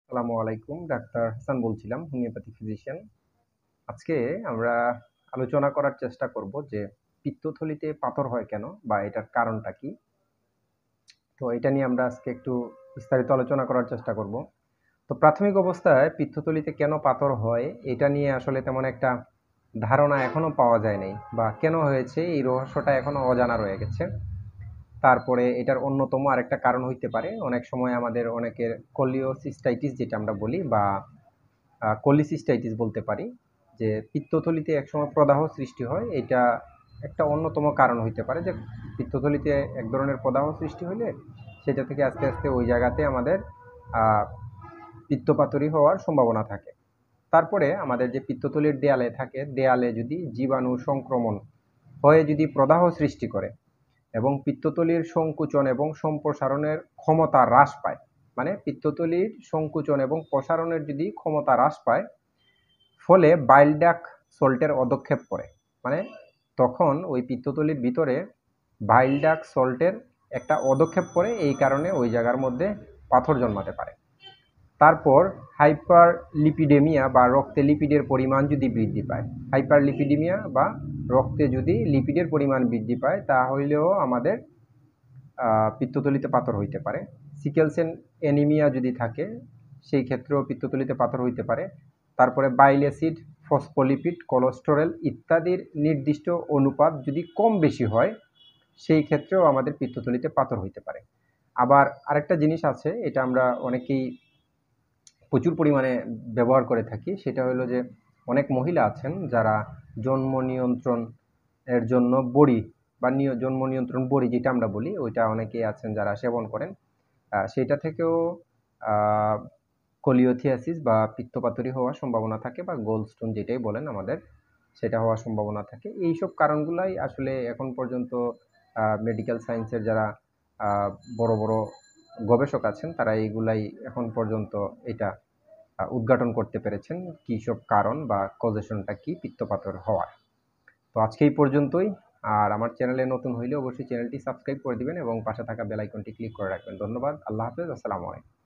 আসসালামু আলাইকুম। ডাক্তার হাসান বলছিলাম, হোমিওপ্যাথি ফিজিশিয়ান। আজকে আমরা আলোচনা করার চেষ্টা করব যে পিত্তথলিতে পাথর হয় কেন বা এটার কারণটা কি? তো এটা নিয়ে আমরা আজকে একটু বিস্তারিত আলোচনা করার চেষ্টা করব। তো প্রাথমিক অবস্থায় পিত্তথলিতে কেন পাথর হয় এটা নিয়ে আসলে তেমন একটা ধারণা এখনো পাওয়া যায় নাই বা কেন হয়েছে এই রহস্যটা এখনো অজানা রয়ে গেছে। তারপরে এটার অন্যতম আরেকটা কারণ হইতে পারে অনেক সময় আমাদের অনেকের কোলিওসিস্টাইটিস যেটা আমরা বলি বা কোলিসিস্টাইটিস বলতে পারি, যে পিত্তথলিতে একসময় প্রদাহ সৃষ্টি হয়। এটা একটা অন্যতম কারণ হইতে পারে যে পিত্তথলিতে এক ধরনের প্রদাহ সৃষ্টি হলে সেটা থেকে আস্তে আস্তে ওই জায়গাতে আমাদের আহ, পিত্তপাথরি হওয়ার সম্ভাবনা থাকে। তারপরে আমাদের যে পিত্তথলির দেয়ালে থাকে, দেয়ালে যদি জীবাণু সংক্রমণ হয়ে যদি প্রদাহ সৃষ্টি করে এবং পিত্তথলির সংকুচন এবং সম্প্রসারণের ক্ষমতা হ্রাস পায়, মানে পিত্তথলির সংকুচন এবং প্রসারণের যদি ক্ষমতা হ্রাস পায়, ফলে বাইল ডাক্ট সল্টের অধক্ষেপ করে, মানে তখন ওই পিত্তথলির ভিতরে বাইল ডাক্ট সল্টের একটা অধক্ষেপ করে, এই কারণে ওই জায়গার মধ্যে পাথর জন্মাতে পারে। তারপর হাইপার লিপিডেমিয়া বা রক্তে লিপিডের পরিমাণ যদি বৃদ্ধি পায়, হাইপার লিপিডেমিয়া বা রক্তে যদি লিপিডের পরিমাণ বৃদ্ধি পায় তাহলেও আমাদের পিত্তথলিতে পাথর হইতে পারে। সিকেল সেল অ্যানিমিয়া যদি থাকে সেই ক্ষেত্রেও পিত্তথলিতে পাথর হইতে পারে। তারপরে বাইল অ্যাসিড, ফসফোলিপিড, কোলেস্টেরল ইত্যাদির নির্দিষ্ট অনুপাত যদি কম বেশি হয় সেই ক্ষেত্রেও আমাদের পিত্তথলিতে পাথর হইতে পারে। আবার আরেকটা জিনিস আছে, এটা আমরা অনেকেই প্রচুর পরিমাণে ব্যবহার করে থাকি, সেটা হলো যে অনেক মহিলা আছেন যারা জন্ম নিয়ন্ত্রণ এর জন্য বড়ি বা জন্ম নিয়ন্ত্রণ বড়ি যেটা আমরা বলি, ওইটা অনেকেই আছেন যারা সেবন করেন। সেটা থেকেও কোলিওথিয়াসিস বা পিত্তপাথরি হওয়ার সম্ভাবনা থাকে, বা গোল্ড স্টোন যেটাই বলেন আমাদের, সেটা হওয়ার সম্ভাবনা থাকে। এইসব কারণগুলাই আসলে এখন পর্যন্ত মেডিকেল সায়েন্সের যারা বড় বড় গবেষক আছেন তারা এইগুলাই এখন পর্যন্ত এটা উদ্ঘাটন করতে পেরেছেন, কী সব কারণ বা কজেশনটা কি পিত্তপাথর হওয়ার। তো আজকে এই পর্যন্তই। আর আমার চ্যানেলে নতুন হইলে অবশ্যই চ্যানেলটি সাবস্ক্রাইব করে দিবেন এবং পাশে থাকা বেল আইকনটি ক্লিক করে রাখবেন। ধন্যবাদ। আল্লাহ হাফেজ। আসসালামু আলাইকুম।